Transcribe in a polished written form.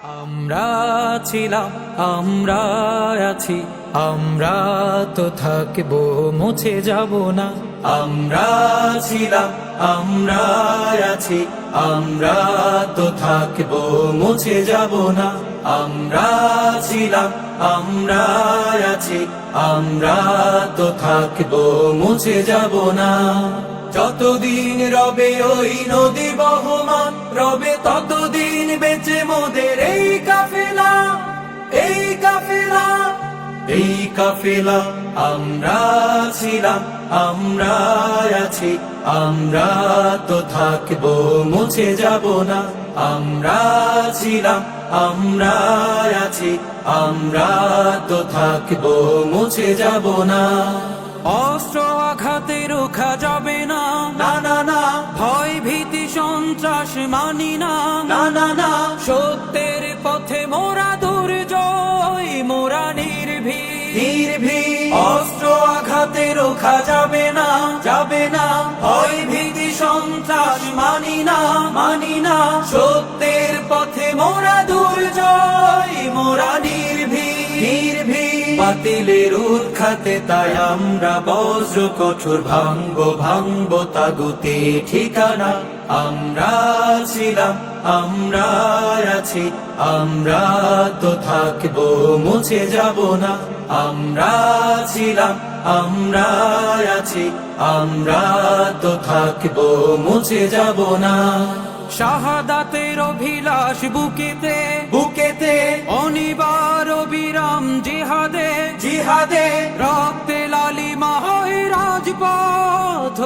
আমরা ছিলাম, আমরা আছি, আমরা তো থাকবো, মুছে যাব না। আমরা ছিলাম, আমরা আছি, আমরা তো থাকবো, মুছে যাব না। আমরা ছিলাম, আমরা আছি, আমরা তো থাকবো, মুছে যাব না। যতদিন রবে ওই নদী বহমান, রবে ততদিন বেঁচে মোদের এই কাফেলা, এই কাফেলা, এই কাফেলা। আমরা ছিলাম, আমরা আছি, আমরা তো থাকবো, মুছে যাব না। আমরা ছিলাম, আমরা আছি, আমরা তো থাকবো, মুছে যাব না। অস্ত্র আঘাতে রোখা যাবে না, না না না। ভয় ভীতি সন্ত্রাস মানি না, না না না। সত্যের পথে মোরা দুর্জয়, মোরা নির্ভীক, নির্ভীক। অস্ত্র আঘাতে রোখা যাবে না, যাবে না। ভয় ভীতি সন্ত্রাস মানি না, মানি না। সত্যের পথে মোরা দুর্জয়, মোরা নির্ভীক, নির্ভীক। বাতিলের উৎখাতে তাই আমরা বজ্র কঠোর ভাঙবো, ভাঙবো তাগুতে ঠিকানা। আমরা ছিলাম, আমরা আছি, আমরা তো থাকবো, মুছে যাব না। আমরা ছিলাম, আমরা আছি, আমরা তো থাকবো, মুছে যাব না। শাহাদাতের অভিলাষ বুকেতে, বুকেতে। অনিবার বিরাম জিহাদে, জিহাদে। রক্তে লালিমা হয় রাজপথ,